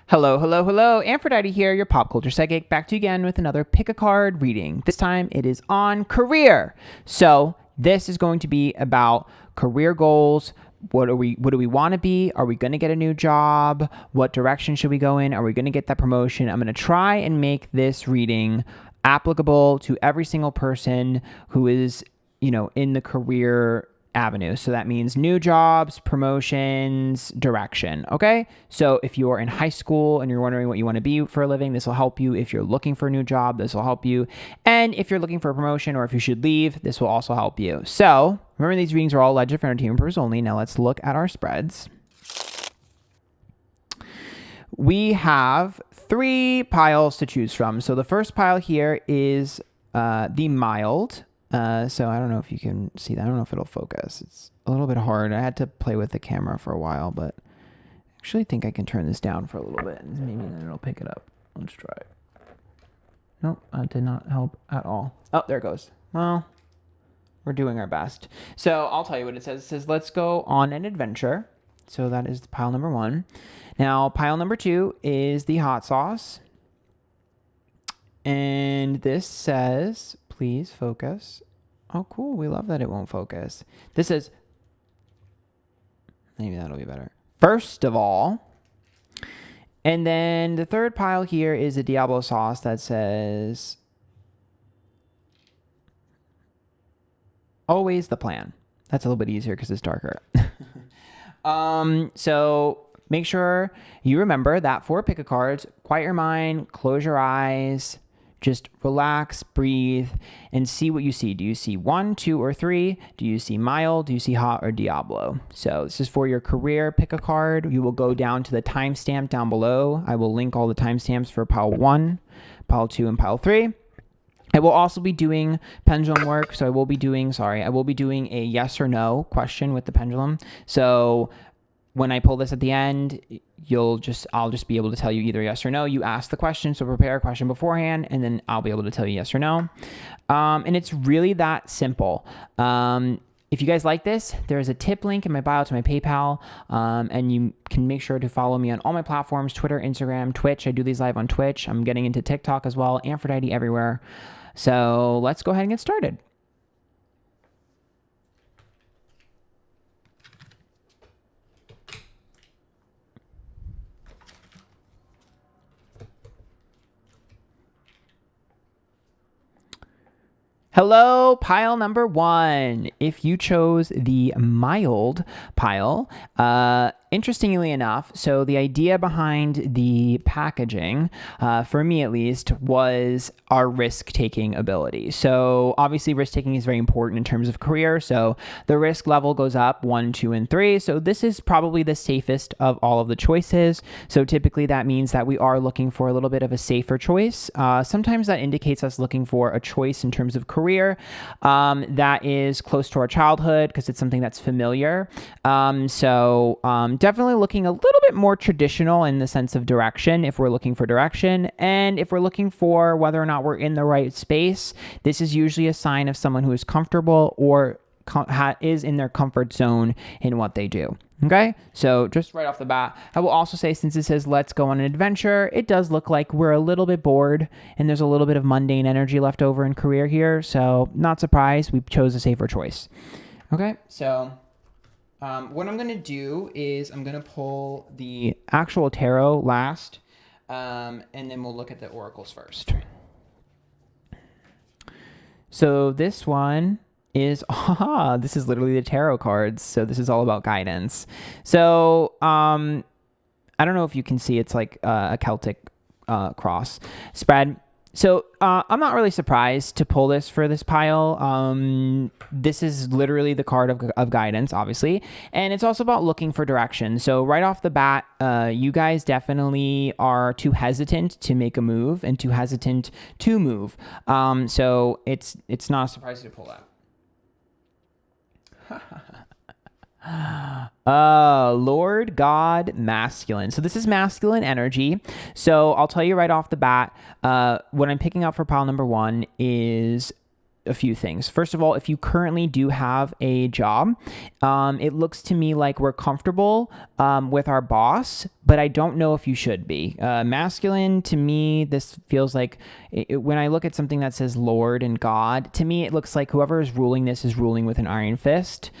Hello, hello, hello. Antphrodite here, your pop culture psychic, back to you again with another pick a card reading. This time it is on career. So this is going to be about career goals. What do we want to be? Are we going to get a new job? What direction should we go in? Are we going to get that promotion? I'm going to try and make this reading applicable to every single person who is, in the career avenue. So that means new jobs, promotions, direction. Okay. So if you're in high school and you're wondering what you want to be for a living, this will help you. If you're looking for a new job, this will help you. And if you're looking for a promotion or if you should leave, this will also help you. So remember, these readings are all alleged for entertainment purposes only. Now let's look at our spreads. We have 3 piles to choose from. So the first pile here is the mild. So I don't know if you can see that. I don't know if it'll focus. It's a little bit hard. I had to play with the camera for a while, but I actually think I can turn this down for a little bit and maybe then it'll pick it up. Let's try it. Nope, that did not help at all. Oh, there it goes. Well, we're doing our best. So I'll tell you what it says. It says, let's go on an adventure. So that is pile number 1. Now, pile number 2 is the hot sauce. And this says, please focus. Oh, cool. We love that it won't focus. This is, maybe that'll be better. First of all, and then the third pile here is a Diablo sauce that says, always the plan. That's a little bit easier because it's darker. So make sure you remember that for pick a cards, quiet your mind, close your eyes, just relax, breathe, and see what you see. Do you see 1, 2, or 3? Do you see mild? Do you see hot or Diablo? So this is for your career pick a card. You will go down to the timestamp down below. I will link all the timestamps for pile 1, pile 2, and pile 3. I will also be doing pendulum work. So I will be doing a yes or no question with the pendulum. So when I pull this at the end, I'll just be able to tell you either yes or no. You ask the question, so prepare a question beforehand, and then I'll be able to tell you yes or no. And it's really that simple. If you guys like this, there's a tip link in my bio to my PayPal, and you can make sure to follow me on all my platforms, Twitter, Instagram, Twitch. I do these live on Twitch. I'm getting into TikTok as well, Antphrodite everywhere. So let's go ahead and get started. Hello, pile number 1. If you chose the mild pile, interestingly enough, so the idea behind the packaging, for me at least, was our risk-taking ability. So obviously risk-taking is very important in terms of career. So the risk level goes up 1, 2, and 3. So this is probably the safest of all of the choices. So typically that means that we are looking for a little bit of a safer choice. Sometimes that indicates us looking for a choice in terms of career that is close to our childhood because it's something that's familiar. Definitely looking a little bit more traditional in the sense of direction if we're looking for direction. And if we're looking for whether or not we're in the right space, this is usually a sign of someone who is comfortable or is in their comfort zone in what they do. Okay, so just right off the bat, I will also say, since it says let's go on an adventure, it does look like we're a little bit bored and there's a little bit of mundane energy left over in career here. So not surprised, we chose a safer choice. Okay, so what I'm going to do is I'm going to pull the actual tarot last, and then we'll look at the oracles first. So this one is, this is literally the tarot cards. So this is all about guidance. So I don't know if you can see, it's like a Celtic cross spread. So I'm not really surprised to pull this for this pile. This is literally the card of guidance, obviously. And it's also about looking for direction. So right off the bat, you guys definitely are too hesitant to make a move and too hesitant to move. So it's not a surprise to pull that. Lord God masculine. So this is masculine energy. So I'll tell you right off the bat, what I'm picking up for pile number 1 is a few things. First of all, if you currently do have a job, it looks to me like we're comfortable with our boss, but I don't know if you should be. Masculine, to me, this feels like when I look at something that says Lord and God, to me, it looks like whoever is ruling this is ruling with an iron fist.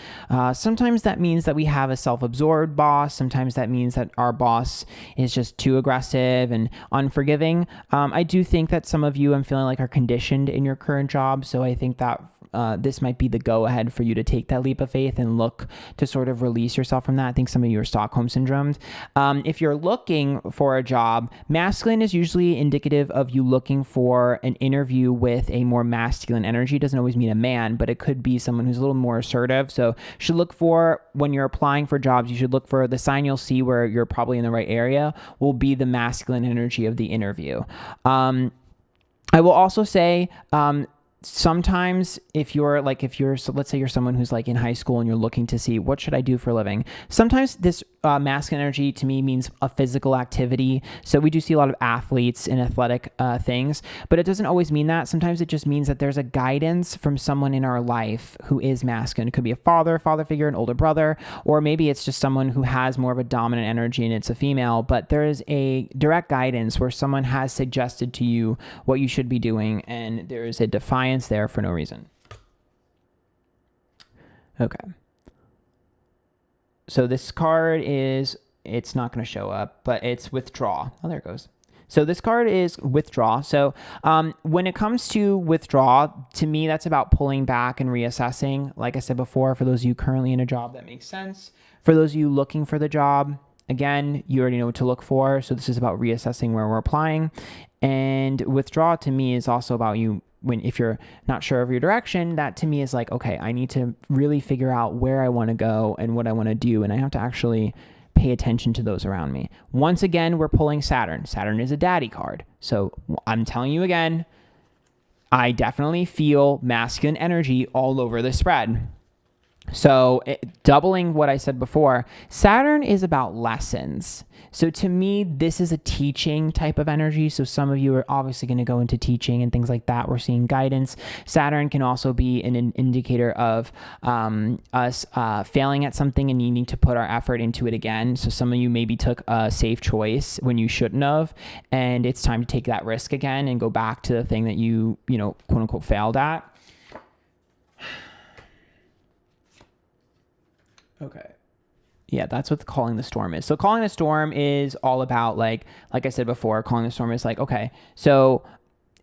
Sometimes that means that we have a self-absorbed boss. Sometimes that means that our boss is just too aggressive and unforgiving. I do think that some of you, I'm feeling like, are conditioned in your current job. So I think that this might be the go-ahead for you to take that leap of faith and look to sort of release yourself from that. I think some of you are Stockholm syndromed. If you're looking for a job, masculine is usually indicative of you looking for an interview with a more masculine energy. It doesn't always mean a man, but it could be someone who's a little more assertive. So you should look for, when you're applying for jobs, you should look for the sign you'll see where you're probably in the right area will be the masculine energy of the interview. I will also say, sometimes so let's say you're someone who's like in high school and you're looking to see what should I do for a living. Sometimes this masculine energy to me means a physical activity. So we do see a lot of athletes in athletic things, but it doesn't always mean that. Sometimes it just means that there's a guidance from someone in our life who is masculine. It could be a father figure, an older brother, or maybe it's just someone who has more of a dominant energy and it's a female, but there is a direct guidance where someone has suggested to you what you should be doing, and there is a defiance there for no reason. Okay. So this card it's not going to show up, but it's withdraw. Oh, there it goes. So this card is withdraw. So when it comes to withdraw, to me, that's about pulling back and reassessing. Like I said before, for those of you currently in a job, that makes sense. For those of you looking for the job, again, you already know what to look for. So this is about reassessing where we're applying. And withdraw to me is also about you if you're not sure of your direction. That to me is like, okay, I need to really figure out where I want to go and what I want to do. And I have to actually pay attention to those around me. Once again, we're pulling Saturn. Saturn is a daddy card. So I'm telling you again, I definitely feel masculine energy all over the spread. So doubling what I said before, Saturn is about lessons. So to me, this is a teaching type of energy. So some of you are obviously going to go into teaching and things like that. We're seeing guidance. Saturn can also be an indicator of us failing at something and needing to put our effort into it again. So some of you maybe took a safe choice when you shouldn't have, and it's time to take that risk again and go back to the thing that you quote unquote failed at. Okay. Yeah, that's what calling the storm is. So calling the storm is all about like I said before, calling the storm is like, okay, so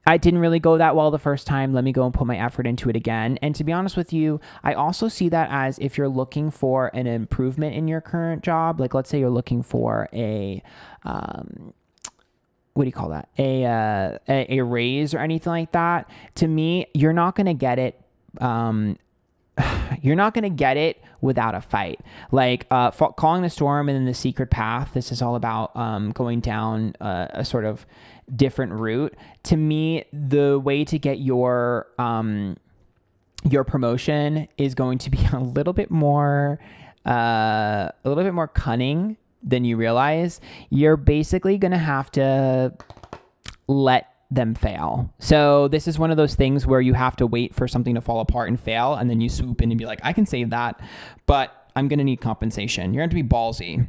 I didn't really go that well the first time. Let me go and put my effort into it again. And to be honest with you, I also see that as if you're looking for an improvement in your current job, like let's say you're looking for a, what do you call that? A raise or anything like that. To me, you're not going to get it. You're not going to get it without a fight. Like calling the storm and then the secret path. This is all about going down a sort of different route. To me, the way to get your promotion is going to be a little bit more cunning than you realize. You're basically going to have to let them fail. So this is one of those things where you have to wait for something to fall apart and fail, and then you swoop in and be like, I can save that, but I'm going to need compensation. You're going to be ballsy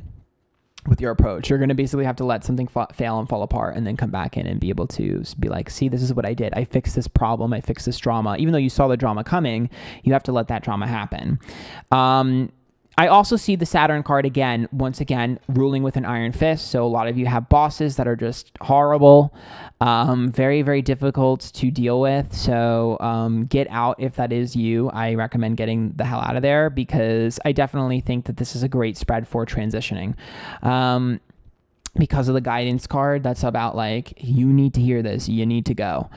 with your approach. You're going to basically have to let something fail and fall apart and then come back in and be able to be like, see, this is what I did. I fixed this problem. I fixed this drama. Even though you saw the drama coming, you have to let that drama happen. I also see the Saturn card again, once again, ruling with an iron fist. So a lot of you have bosses that are just horrible, very, very difficult to deal with. So get out if that is you. I recommend getting the hell out of there, because I definitely think that this is a great spread for transitioning. Because of the guidance card, that's about like, you need to hear this, you need to go.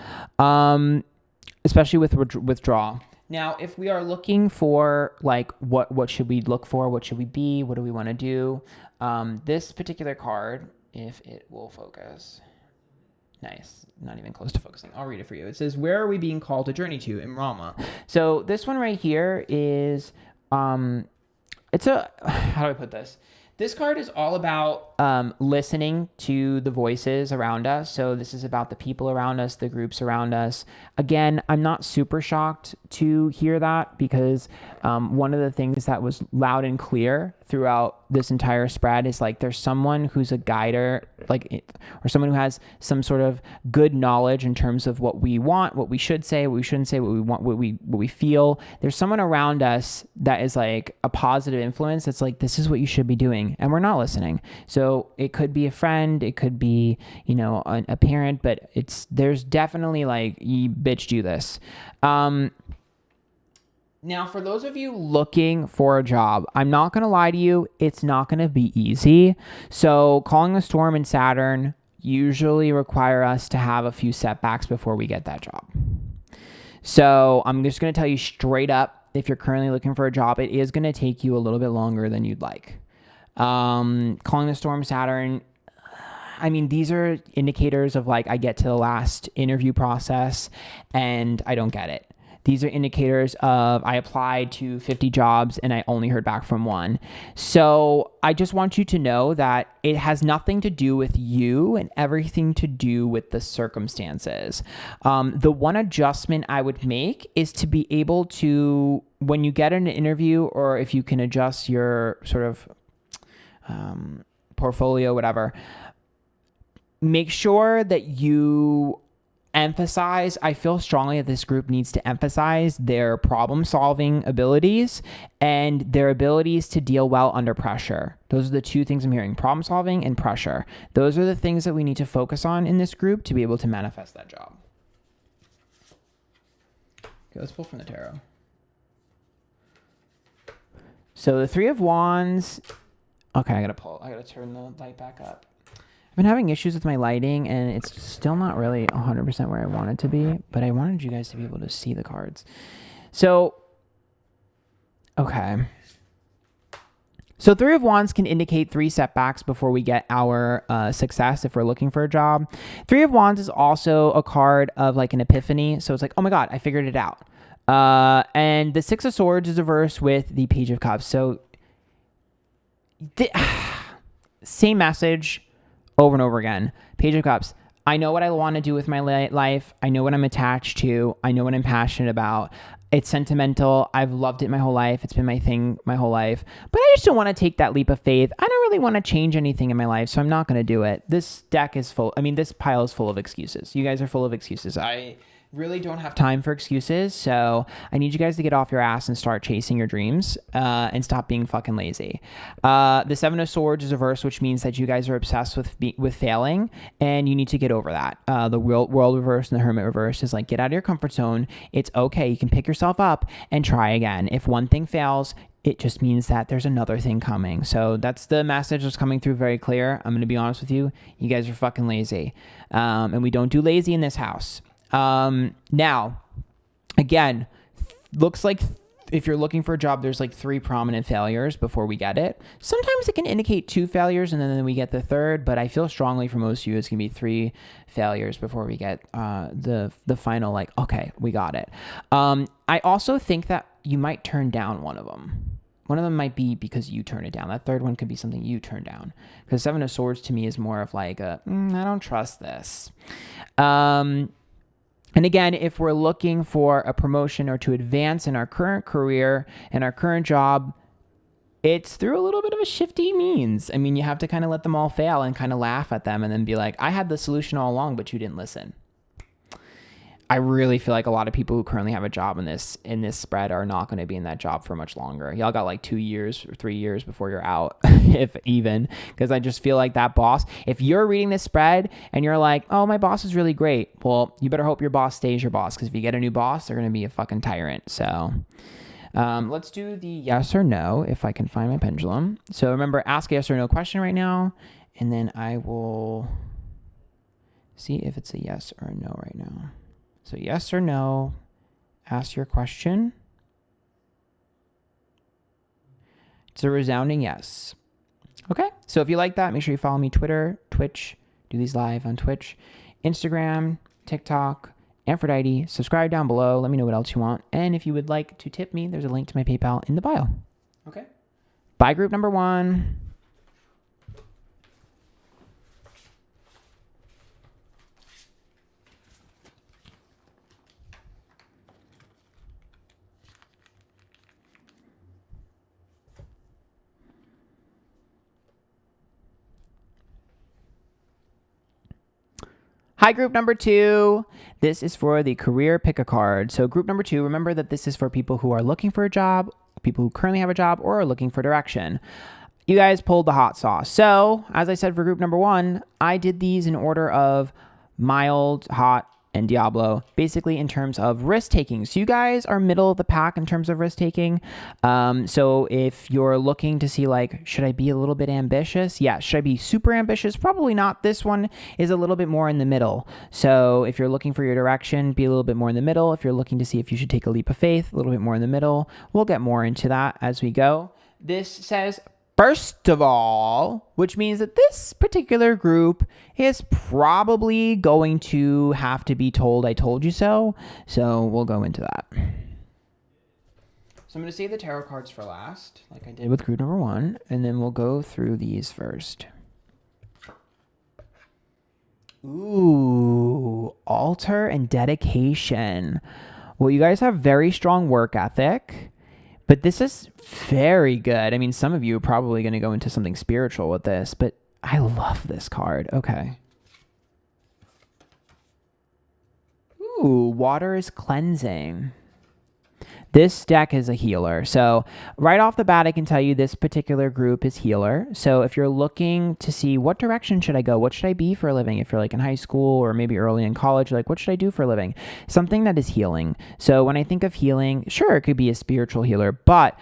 Especially with withdrawal. Now, if we are looking for like, what should we look for? What should we be? What do we want to do? This particular card, if it will focus. Nice. Not even close to focusing. I'll read it for you. It says, where are we being called to journey to in Rama? So this one right here is, how do I put this? This card is all about listening to the voices around us. So this is about the people around us, the groups around us. Again, I'm not super shocked to hear that because one of the things that was loud and clear throughout this entire spread is like there's someone who's a guider, or someone who has some sort of good knowledge in terms of what we want, what we should say, what we shouldn't say, what we want, what we feel. There's someone around us that is like a positive influence that's like, this is what you should be doing, and we're not listening. So it could be a friend, it could be, a parent, but there's definitely like, you bitch, do this. Now, for those of you looking for a job, I'm not going to lie to you, it's not going to be easy. So calling a storm in Saturn usually require us to have a few setbacks before we get that job. So I'm just going to tell you straight up, if you're currently looking for a job, it is going to take you a little bit longer than you'd like. Calling the storm Saturn, I mean, these are indicators of like, I get to the last interview process and I don't get it. These are indicators of I applied to 50 jobs and I only heard back from one. So I just want you to know that it has nothing to do with you and everything to do with the circumstances. The one adjustment I would make is to be able to, when you get an interview, or if you can adjust your sort of portfolio, whatever, make sure that you emphasize, I feel strongly that this group needs to emphasize their problem solving abilities and their abilities to deal well under pressure. Those are the two things I'm hearing: problem solving and pressure. Those are the things that we need to focus on in this group to be able to manifest that job. Okay, let's pull from the tarot. So the Three of Wands. Okay, I gotta turn the light back up. I've been having issues with my lighting and it's still not really 100% where I want it to be, but I wanted you guys to be able to see the cards. So, okay. So Three of Wands can indicate 3 setbacks before we get our success if we're looking for a job. Three of Wands is also a card of like an epiphany. So it's like, oh my God, I figured it out. And the Six of Swords is reversed with the Page of Cups. So same message over and over again. Page of Cups. I know what I want to do with my life. I know what I'm attached to. I know what I'm passionate about. It's sentimental. I've loved it my whole life. It's been my thing my whole life. But I just don't want to take that leap of faith. I don't really want to change anything in my life, so I'm not going to do it. This deck is full. I mean, this pile is full of excuses. You guys are full of excuses. I really don't have time for excuses, so I need you guys to get off your ass and start chasing your dreams and stop being fucking lazy. The Seven of Swords is reversed, which means that you guys are obsessed with failing, and you need to get over that. The World reverse and the Hermit reverse is like, get out of your comfort zone. It's okay. You can pick yourself up and try again. If one thing fails, it just means that there's another thing coming. So that's the message that's coming through very clear. I'm going to be honest with you. You guys are fucking lazy. And we don't do lazy in this house. Now, again, looks like if you're looking for a job, there's like 3 prominent failures before we get it. Sometimes it can indicate 2 failures and then we get the third, but I feel strongly for most of you, it's gonna be 3 failures before we get the final, like, okay, we got it. I also think that you might turn down one of them. One of them might be because you turn it down. That third one could be something you turn down. Because Seven of Swords to me is more of like I don't trust this. And again, if we're looking for a promotion or to advance in our current career and our current job, it's through a little bit of a shifty means. I mean, you have to kind of let them all fail and kind of laugh at them and then be like, I had the solution all along, but you didn't listen. I really feel like a lot of people who currently have a job in this spread are not going to be in that job for much longer. Y'all got like 2 years or 3 years before you're out, if even, because I just feel like that boss, if you're reading this spread and you're like, oh, my boss is really great. Well, you better hope your boss stays your boss, because if you get a new boss, they're going to be a fucking tyrant. So let's do the yes or no, if I can find my pendulum. So remember, ask a yes or no question right now, and then I will see if it's a yes or a no right now. So yes or no, ask your question. It's a resounding yes. Okay, so if you like that, make sure you follow me Twitter, Twitch, do these live on Twitch, Instagram, TikTok, Antphrodite. Subscribe down below. Let me know what else you want. And if you would like to tip me, there's a link to my PayPal in the bio. Okay. Bye, group number 1. Hi, group number 2. This is for the career pick a card. So group number 2, remember that this is for people who are looking for a job, people who currently have a job, or are looking for direction. You guys pulled the hot sauce. So as I said for group number 1, I did these in order of mild, hot, and Diablo, basically in terms of risk taking. So you guys are middle of the pack in terms of risk taking. So if you're looking to see like, should I be a little bit ambitious? Yeah. Should I be super ambitious? Probably not. This one is a little bit more in the middle. So if you're looking for your direction, be a little bit more in the middle. If you're looking to see if you should take a leap of faith, a little bit more in the middle. We'll get more into that as we go. This says, first of all, which means that this particular group is probably going to have to be told I told you so. So we'll go into that. So I'm going to save the tarot cards for last, like I did with group number 1, and then we'll go through these first. Ooh, altar and dedication. Well, you guys have very strong work ethic. But this is very good. I mean, some of you are probably going to go into something spiritual with this, but I love this card. Okay. Ooh, water is cleansing. This deck is a healer. So right off the bat, I can tell you this particular group is healer. So if you're looking to see what direction should I go? What should I be for a living? If you're like in high school or maybe early in college, like what should I do for a living? Something that is healing. So when I think of healing, sure, it could be a spiritual healer, but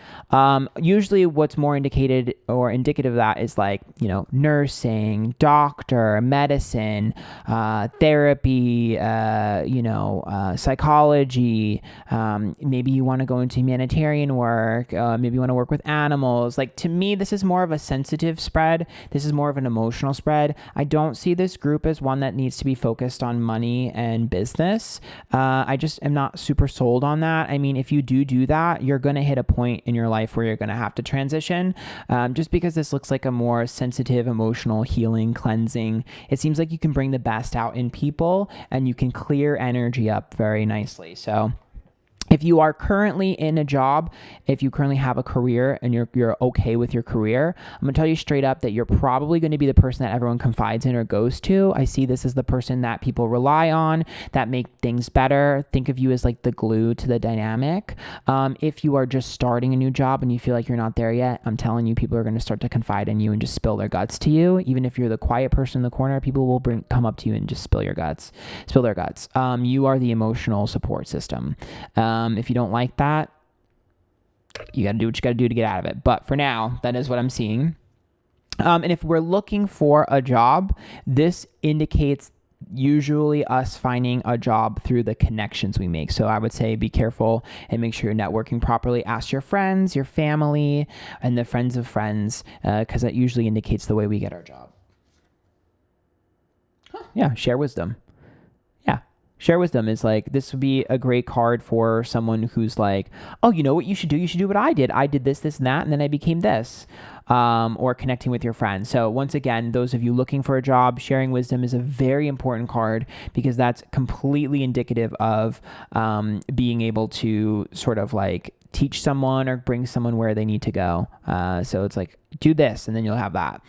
usually what's more indicated or indicative of that is like, you know, nursing, doctor, medicine, therapy, psychology. Maybe you want to go into humanitarian work. Maybe you want to work with animals. Like, to me, this is more of a sensitive spread. This is more of an emotional spread. I don't see this group as one that needs to be focused on money and business. I just am not super sold on that. I mean, if you do that, you're going to hit a point in your life where you're going to have to transition. Just because this looks like a more sensitive, emotional, healing, cleansing, it seems like you can bring the best out in people and you can clear energy up very nicely. So if you are currently in a job, if you currently have a career and you're okay with your career, I'm going to tell you straight up that you're probably going to be the person that everyone confides in or goes to. I see this as the person that people rely on, that make things better. Think of you as like the glue to the dynamic. If you are just starting a new job and you feel like you're not there yet, I'm telling you, people are going to start to confide in you and just spill their guts to you. Even if you're the quiet person in the corner, people will come up to you and just spill their guts. You are the emotional support system. If you don't like that, you got to do what you got to do to get out of it. But for now, that is what I'm seeing. And if we're looking for a job, this indicates usually us finding a job through the connections we make. So I would say be careful and make sure you're networking properly. Ask your friends, your family, and the friends of friends, because that usually indicates the way we get our job. Yeah, share wisdom. Share wisdom is like, this would be a great card for someone who's like, oh, you know what you should do? You should do what I did. I did this, and that, and then I became this. Or connecting with your friends. So once again, those of you looking for a job, sharing wisdom is a very important card because that's completely indicative of being able to sort of like teach someone or bring someone where they need to go. So it's like, do this, and then you'll have that.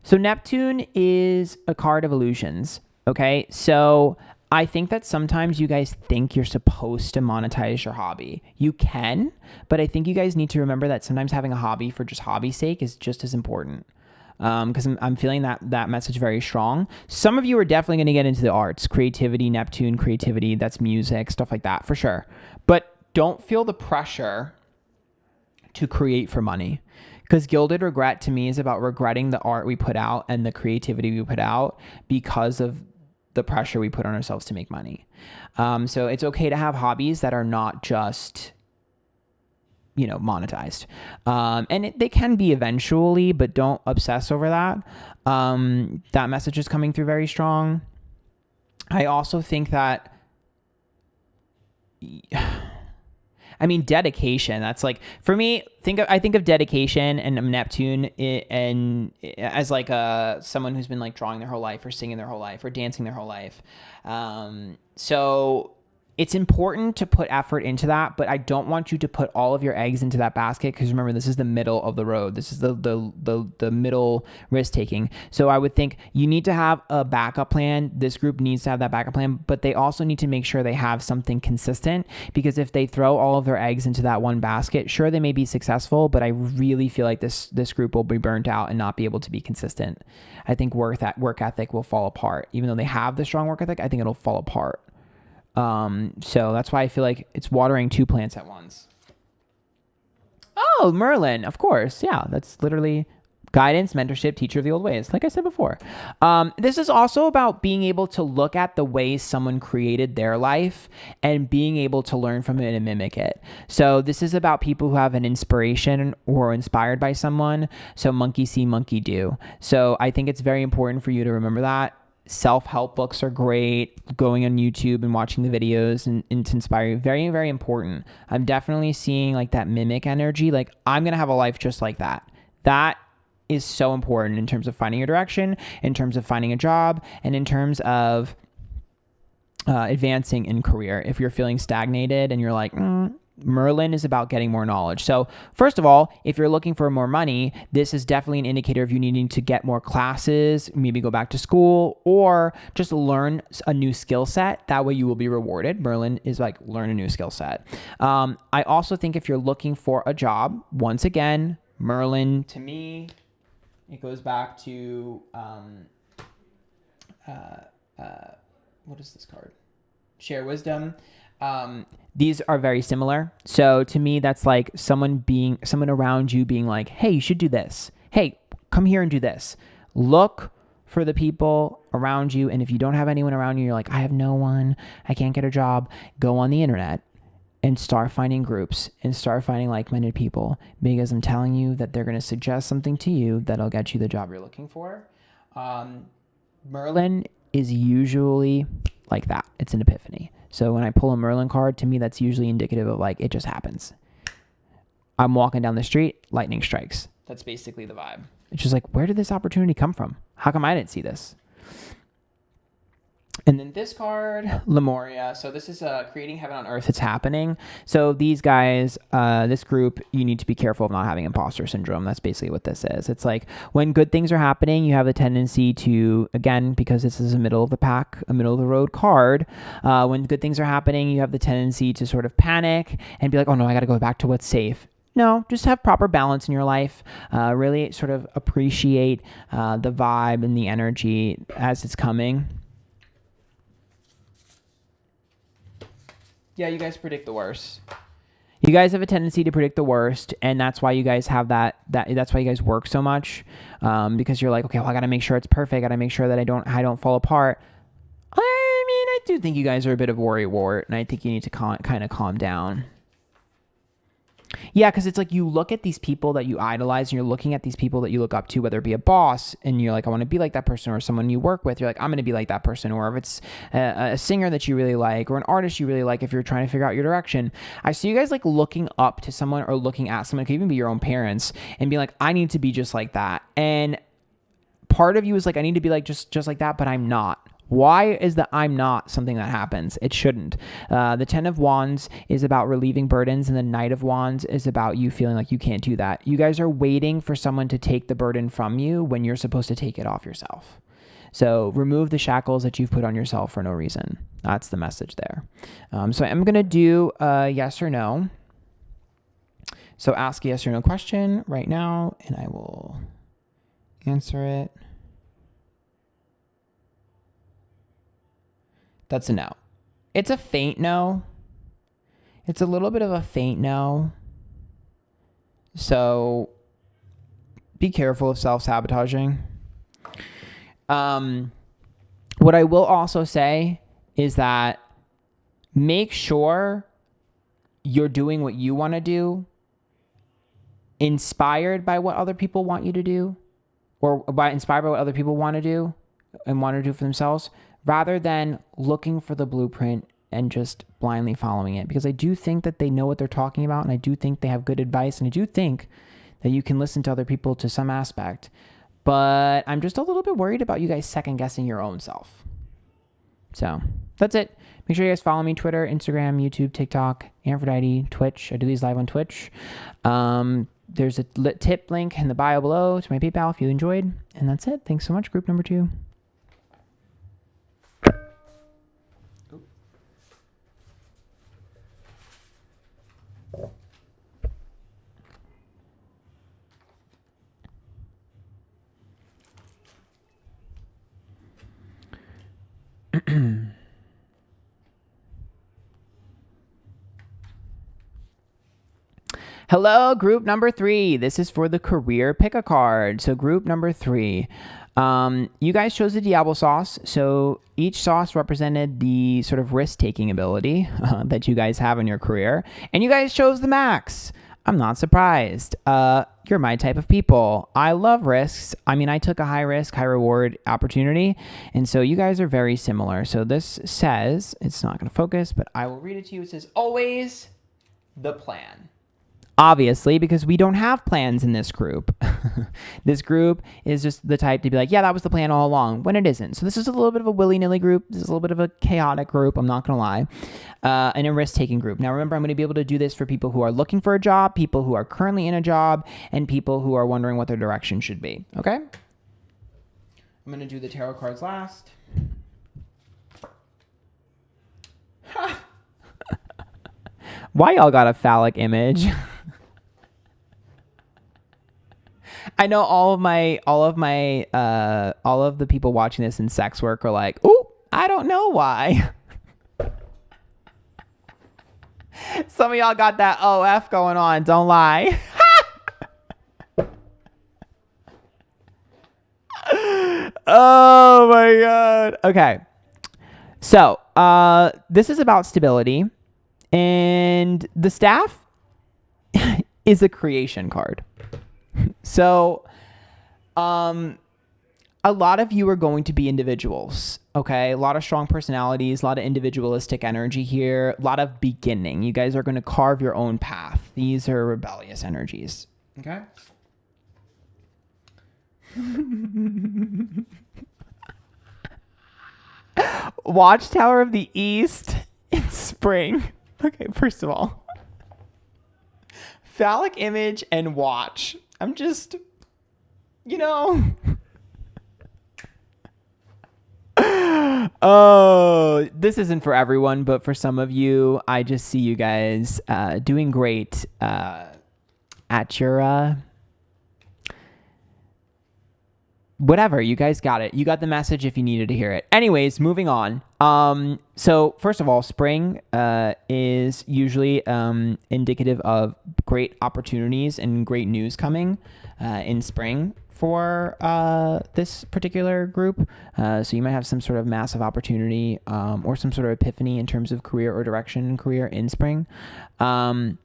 So Neptune is a card of illusions, okay? So I think that sometimes you guys think you're supposed to monetize your hobby. You can, but I think you guys need to remember that sometimes having a hobby for just hobby's sake is just as important. Because I'm feeling that message very strong. Some of you are definitely going to get into the arts, creativity, Neptune, creativity, that's music, stuff like that, for sure. But don't feel the pressure to create for money. Because gilded regret to me is about regretting the art we put out and the creativity we put out because of the pressure we put on ourselves to make money. So it's okay to have hobbies that are not just, monetized. And they can be eventually, but don't obsess over that. That message is coming through very strong. I also think that... dedication, that's like, for me, I think of dedication and Neptune and as like someone who's been like drawing their whole life or singing their whole life or dancing their whole life. So it's important to put effort into that, but I don't want you to put all of your eggs into that basket, because remember, this is the middle of the road. This is the middle risk taking. So I would think you need to have a backup plan. This group needs to have that backup plan, but they also need to make sure they have something consistent, because if they throw all of their eggs into that one basket, sure, they may be successful, but I really feel like this group will be burnt out and not be able to be consistent. I think work ethic will fall apart. Even though they have the strong work ethic, I think it'll fall apart. So that's why I feel like it's watering two plants at once. Oh, Merlin, of course. Yeah, that's literally guidance, mentorship, teacher of the old ways. Like I said before, this is also about being able to look at the ways someone created their life and being able to learn from it and mimic it. So this is about people who have an inspiration or inspired by someone. So monkey see, monkey do. So I think it's very important for you to remember that. Self-help books are great. Going on YouTube and watching the videos and to inspire you, very, very important. I'm definitely seeing like that mimic energy. Like, I'm going to have a life just like that. That is so important in terms of finding your direction, in terms of finding a job, and in terms of advancing in career. If you're feeling stagnated and you're like, Merlin is about getting more knowledge. So first of all, if you're looking for more money, this is definitely an indicator of you needing to get more classes, maybe go back to school, or just learn a new skill set. That way you will be rewarded. Merlin is like, learn a new skill set. I also think if you're looking for a job, once again, Merlin, to me, it goes back to, what is this card? Share wisdom. These are very similar. So to me, that's like someone around you being like, hey, you should do this. Hey, come here and do this. Look for the people around you. And if you don't have anyone around you, you're like, I have no one, I can't get a job. Go on the internet and start finding groups and start finding like-minded people, because I'm telling you that they're going to suggest something to you that'll get you the job you're looking for. Merlin is usually like that. It's an epiphany. So when I pull a Merlin card, to me, that's usually indicative of like, it just happens. I'm walking down the street, lightning strikes. That's basically the vibe. It's just like, where did this opportunity come from? How come I didn't see this? And then this card, Lemuria. So this is creating heaven on earth. It's happening. So these guys, this group, you need to be careful of not having imposter syndrome. That's basically what this is. It's like when good things are happening, you have the tendency to, again, because this is a middle of the pack, a middle of the road card. When good things are happening, you have the tendency to sort of panic and be like, oh no, I got to go back to what's safe. No, just have proper balance in your life. Really sort of appreciate the vibe and the energy as it's coming. Yeah, you guys predict the worst. You guys have a tendency to predict the worst, and that's why you guys have that's why you guys work so much, because you're like, okay, well, I got to make sure it's perfect. I got to make sure that I don't fall apart. I mean, I do think you guys are a bit of worrywart, and I think you need to kind of calm down. Yeah, because it's like you look at these people that you idolize, and you're looking at these people that you look up to, whether it be a boss, and you're like, I want to be like that person, or someone you work with, you're like, I'm going to be like that person, or if it's a singer that you really like, or an artist you really like, if you're trying to figure out your direction. I see you guys like looking up to someone or looking at someone, it could even be your own parents, and be like, I need to be just like that. And part of you is like, I need to be like just like that, but I'm not. Why is the I'm not something that happens? It shouldn't. The 10 of Wands is about relieving burdens, and the Knight of Wands is about you feeling like you can't do that. You guys are waiting for someone to take the burden from you when you're supposed to take it off yourself. So remove the shackles that you've put on yourself for no reason. That's the message there. So I'm going to do a yes or no. So ask a yes or no question right now, and I will answer it. That's a no. It's a faint no. It's a little bit of a faint no. So be careful of self-sabotaging. What I will also say is that make sure you're doing what you want to do, inspired by what other people want you to do, or inspired by what other people want to do and want to do for themselves, rather than looking for the blueprint and just blindly following it. Because I do think that they know what they're talking about, and I do think they have good advice, and I do think that you can listen to other people to some aspect. But I'm just a little bit worried about you guys second guessing your own self. So that's it. Make sure you guys follow me, Twitter, Instagram, YouTube, TikTok, Antphrodite, Twitch. I do these live on Twitch. There's a tip link in the bio below to my PayPal if you enjoyed. And that's it. Thanks so much, group number 2. Hello, group number 3. This is for the career pick a card. So group number 3, you guys chose the Diablo sauce. So each sauce represented the sort of risk-taking ability that you guys have in your career. And you guys chose the max. I'm not surprised. You're my type of people. I love risks. I mean, I took a high risk, high reward opportunity. And so you guys are very similar. So this says, it's not going to focus, but I will read it to you. It says, always the plan. Obviously, because we don't have plans in this group. This group is just the type to be like, yeah, that was the plan all along, when it isn't. So this is a little bit of a willy-nilly group. This is a little bit of a chaotic group, I'm not going to lie, and a risk-taking group. Now, remember, I'm going to be able to do this for people who are looking for a job, people who are currently in a job, and people who are wondering what their direction should be, okay? I'm going to do the tarot cards last. Why y'all got a phallic image? I know all of the people watching this in sex work are like, "Ooh, I don't know why." Some of y'all got that OF going on. Don't lie. Oh my God. Okay. So, this is about stability, and the staff is a creation card. So, a lot of you are going to be individuals, okay? A lot of strong personalities, a lot of individualistic energy here, a lot of beginning. You guys are going to carve your own path. These are rebellious energies, okay? Watchtower of the East in spring. Okay, first of all, phallic image and watch. I'm just, oh, this isn't for everyone, but for some of you, I just see you guys doing great at your whatever. You guys got it. You got the message if you needed to hear it. Anyways, moving on. So first of all, spring is usually indicative of great opportunities and great news coming in spring for this particular group. So you might have some sort of massive opportunity or some sort of epiphany in terms of career or direction in career in spring. I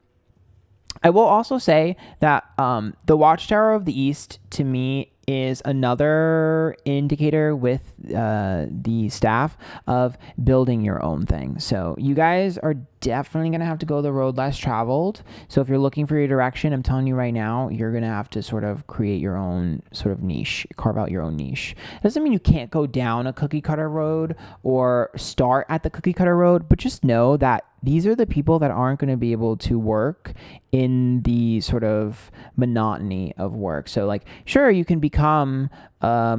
will also say that the Watchtower of the East, to me, is another indicator with the staff of building your own thing. So you guys are definitely going to have to go the road less traveled. So if you're looking for your direction, I'm telling you right now, you're going to have to sort of create your own sort of niche, carve out your own niche. Doesn't mean you can't go down a cookie cutter road or start at the cookie cutter road, but just know that these are the people that aren't going to be able to work in the sort of monotony of work. So like, sure, you can become, a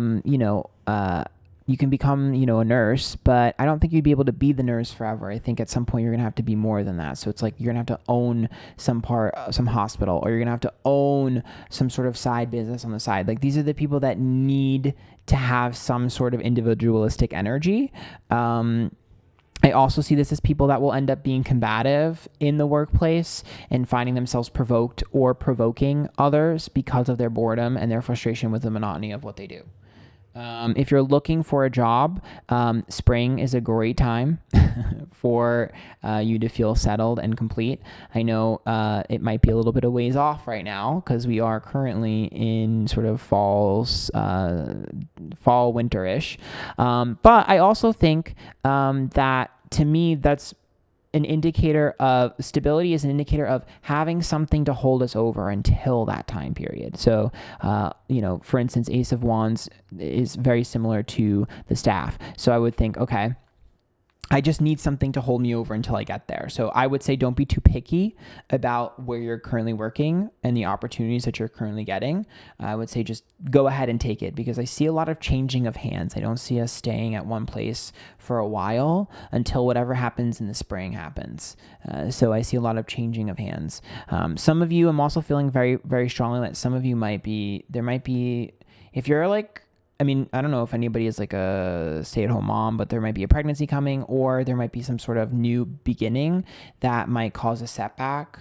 nurse, but I don't think you'd be able to be the nurse forever. I think at some point you're going to have to be more than that. So it's like, you're going to have to own some hospital, or you're going to have to own some sort of side business on the side. Like, these are the people that need to have some sort of individualistic energy. I also see this as people that will end up being combative in the workplace and finding themselves provoked or provoking others because of their boredom and their frustration with the monotony of what they do. If you're looking for a job, spring is a great time for you to feel settled and complete. I know it might be a little bit of ways off right now because we are currently in sort of fall, winter-ish. But I also think that, to me, that's an indicator of stability, is an indicator of having something to hold us over until that time period. So, for instance, Ace of Wands is very similar to the staff. So I would think, okay, I just need something to hold me over until I get there. So I would say don't be too picky about where you're currently working and the opportunities that you're currently getting. I would say just go ahead and take it, because I see a lot of changing of hands. I don't see us staying at one place for a while until whatever happens in the spring happens. So I see a lot of changing of hands. Some of you, I'm also feeling very, very strongly that some of you there might be, if you're like, I mean, I don't know if anybody is like a stay-at-home mom, but there might be a pregnancy coming, or there might be some sort of new beginning that might cause a setback.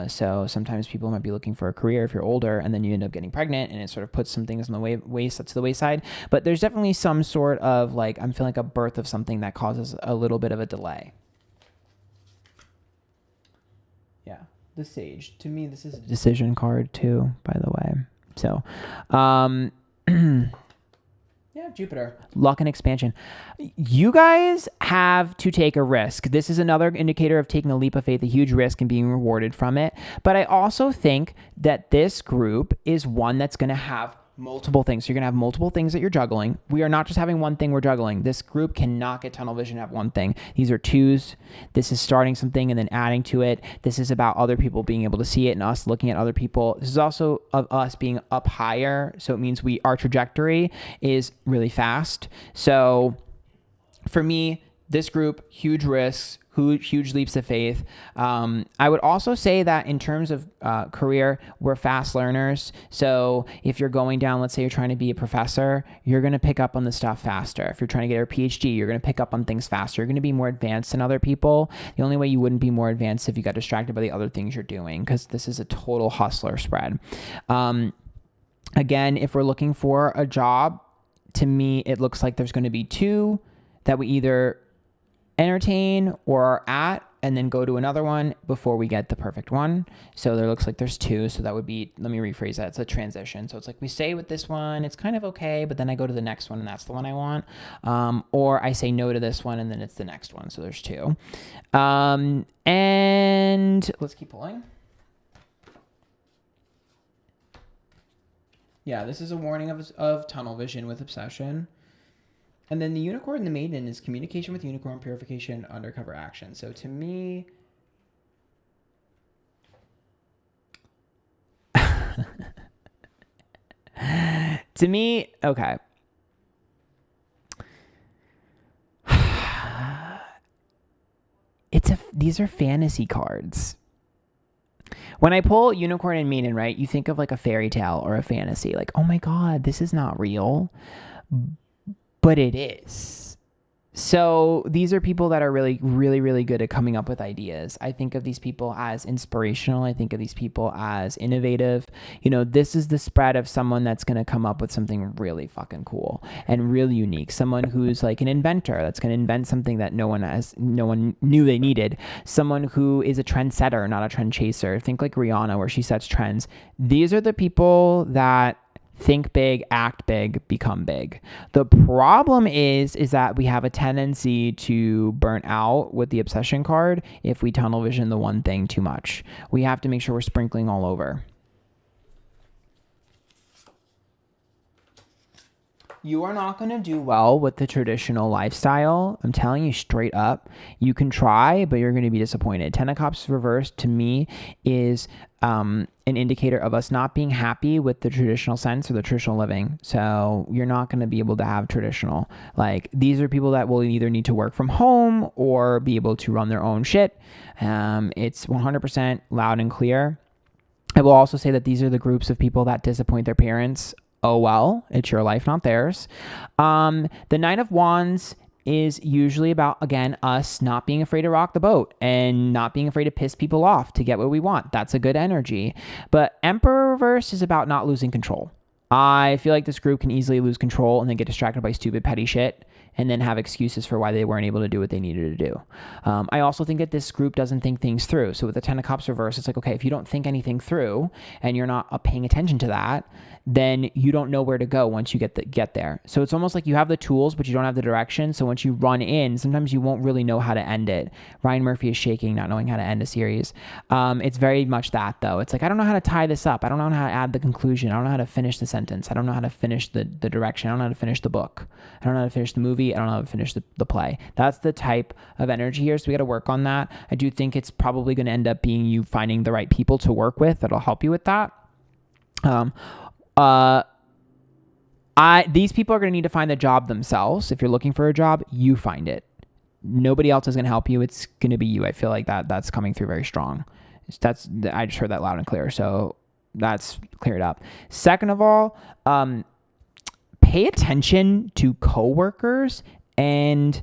So sometimes people might be looking for a career if you're older, and then you end up getting pregnant, and it sort of puts some things on the wayside. But there's definitely some sort of like, I'm feeling like a birth of something that causes a little bit of a delay. Yeah, the Sage. To me, this is a decision card too, by the way. So, yeah, Jupiter. Luck and expansion. You guys have to take a risk. This is another indicator of taking a leap of faith, a huge risk, and being rewarded from it. But I also think that this group is one that's going to have multiple things. You're going to have multiple things that you're juggling. We are not just having one thing we're juggling. This group cannot get tunnel vision and have one thing. These are twos. This is starting something and then adding to it. This is about other people being able to see it and us looking at other people. This is also of us being up higher. So it means our trajectory is really fast. So for me, this group, huge risks, huge leaps of faith. I would also say that in terms of career, we're fast learners. So if you're going down, let's say you're trying to be a professor, you're going to pick up on the stuff faster. If you're trying to get your PhD, you're going to pick up on things faster. You're going to be more advanced than other people. The only way you wouldn't be more advanced if you got distracted by the other things you're doing, because this is a total hustler spread. Again, if we're looking for a job, to me, it looks like there's going to be two that we either entertain or are at, and then go to another one before we get the perfect one. So there looks like there's two. So that would be, let me rephrase that. It's a transition. So it's like we stay with this one, it's kind of okay, but then I go to the next one and that's the one I want. Or I say no to this one and then it's the next one. So there's two. And let's keep pulling. Yeah, this is a warning of tunnel vision with obsession. And then the unicorn and the maiden is communication with unicorn, purification, undercover action. So to me, okay. These are fantasy cards. When I pull unicorn and maiden, right, you think of like a fairy tale or a fantasy, like, oh my God, this is not real. But it is. So these are people that are really, really, really good at coming up with ideas. I think of these people as inspirational. I think of these people as innovative. You know, this is the spread of someone that's going to come up with something really fucking cool and really unique. Someone who's like an inventor that's going to invent something that no one knew they needed. Someone who is a trendsetter, not a trend chaser. Think like Rihanna, where she sets trends. These are the people that think big, act big, become big. The problem is that we have a tendency to burn out with the obsession card if we tunnel vision the one thing too much. We have to make sure we're sprinkling all over. You are not going to do well with the traditional lifestyle. I'm telling you straight up. You can try, but you're going to be disappointed. Ten of Cups reversed to me is an indicator of us not being happy with the traditional sense or the traditional living. So you're not going to be able to have traditional. Like, these are people that will either need to work from home or be able to run their own shit. It's 100% loud and clear. I will also say that these are the groups of people that disappoint their parents. Oh, well, it's your life, not theirs. The Nine of Wands is usually about, again, us not being afraid to rock the boat and not being afraid to piss people off to get what we want. That's a good energy. But Emperor reverse is about not losing control. I feel like this group can easily lose control and then get distracted by stupid, petty shit and then have excuses for why they weren't able to do what they needed to do. I also think that this group doesn't think things through. So with the Ten of Cups reverse, it's like, okay, if you don't think anything through and you're not paying attention to that, then you don't know where to go once you get there. So it's almost like you have the tools, but you don't have the direction. So once you run in, sometimes you won't really know how to end it. Ryan Murphy is shaking, not knowing how to end a series. It's very much that, though. It's like, I don't know how to tie this up. I don't know how to add the conclusion. I don't know how to finish the sentence. I don't know how to finish the direction. I don't know how to finish the book. I don't know how to finish the movie. movie. I don't know how to finish the play. That's the type of energy here. So we got to work on that. I do think it's probably going to end up being you finding the right people to work with that'll help you with that. These people are going to need to find the job themselves. If you're looking for a job, you find it. Nobody else is going to help you. It's going to be you. I feel like that's coming through very strong. I just heard that loud and clear. So that's cleared up. Second of all, pay attention to coworkers and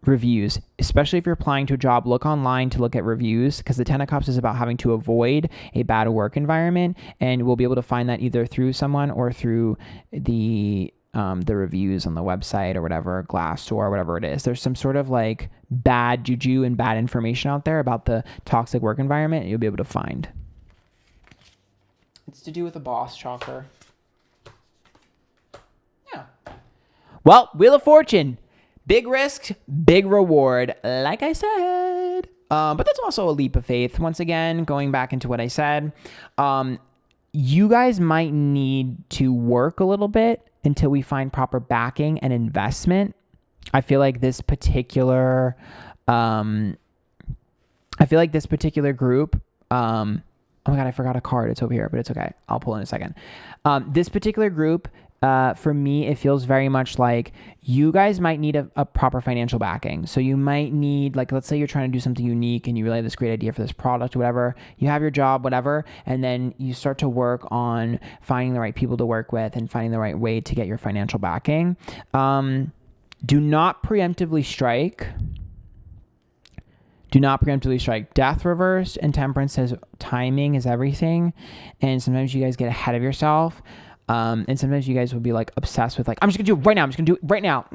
reviews, especially if you're applying to a job. Look online to look at reviews, because the 10 of Cups is about having to avoid a bad work environment, and we'll be able to find that either through someone or through the reviews on the website or whatever, Glassdoor or whatever it is. There's some sort of like bad juju and bad information out there about the toxic work environment you'll be able to find. It's to do with the boss chakra. Yeah. Well, Wheel of Fortune. Big risk, big reward, like I said. But that's also a leap of faith. Once again, going back into what I said, you guys might need to work a little bit until we find proper backing and investment. I feel like this particular group, oh my God, I forgot a card. It's over here, but it's okay. I'll pull in a second. This particular group, for me, it feels very much like you guys might need a proper financial backing. So you might need, like, let's say you're trying to do something unique and you really have this great idea for this product or whatever. You have your job, whatever, and then you start to work on finding the right people to work with and finding the right way to get your financial backing. Do not preemptively strike. Do not preemptively strike. Death reversed and Temperance says timing is everything. And sometimes you guys get ahead of yourself. And sometimes you guys will be like obsessed with like, I'm just gonna do it right now. I'm just gonna do it right now.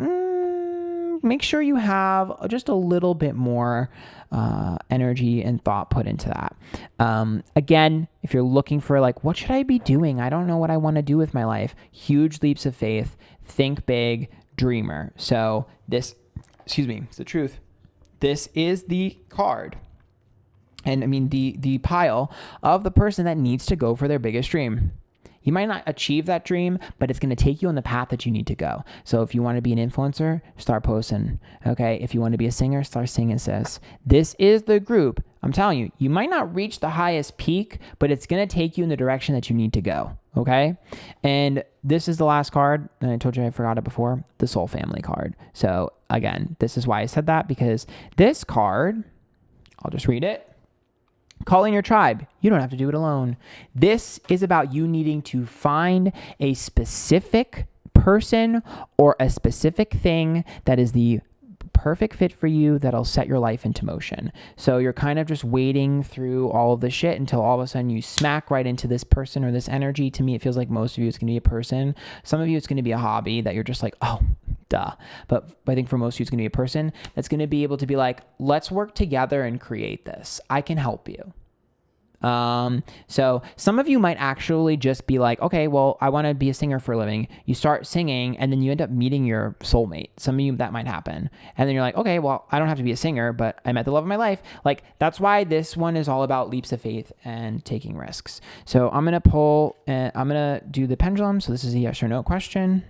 Make sure you have just a little bit more energy and thought put into that. Again, if you're looking for like, what should I be doing? I don't know what I want to do with my life. Huge leaps of faith. Think big, dreamer. So this, it's the truth. This is the card. And I mean, the pile of the person that needs to go for their biggest dream. You might not achieve that dream, but it's going to take you on the path that you need to go. So if you want to be an influencer, start posting. Okay. If you want to be a singer, start singing, sis. This is the group. I'm telling you, you might not reach the highest peak, but it's going to take you in the direction that you need to go. Okay. And this is the last card. And I told you I forgot it before, the Soul Family card. So again, this is why I said that, because this card, I'll just read it. Call in your tribe. You don't have to do it alone. This is about you needing to find a specific person or a specific thing that is the perfect fit for you that'll set your life into motion. So you're kind of just wading through all of the shit until all of a sudden you smack right into this person or this energy. To me, it feels like most of you it's going to be a person. Some of you it's going to be a hobby that you're just like, oh, duh. But I think for most of you it's going to be a person that's going to be able to be like, let's work together and create this. I can help you. So some of you might actually just be like, okay, well, I want to be a singer for a living. You start singing and then you end up meeting your soulmate. Some of you, that might happen. And then you're like, okay, well, I don't have to be a singer, but I met the love of my life. Like, that's why this one is all about leaps of faith and taking risks. So I'm going to pull, I'm going to do the pendulum. So this is a yes or no question.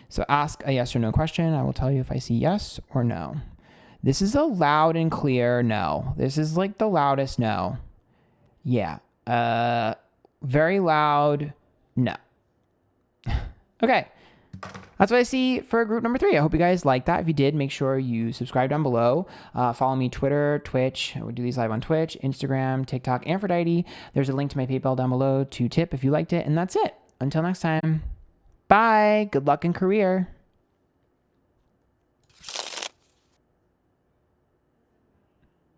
So ask a yes or no question. I will tell you if I see yes or no. This is a loud and clear no. This is like the loudest no. Yeah. Very loud. No. Okay. That's what I see for group number 3. I hope you guys like that. If you did, make sure you subscribe down below. Follow me Twitter, Twitch. We do these live on Twitch, Instagram, TikTok, Antphrodite. There's a link to my PayPal down below to tip if you liked it. And that's it. Until next time. Bye. Good luck in career.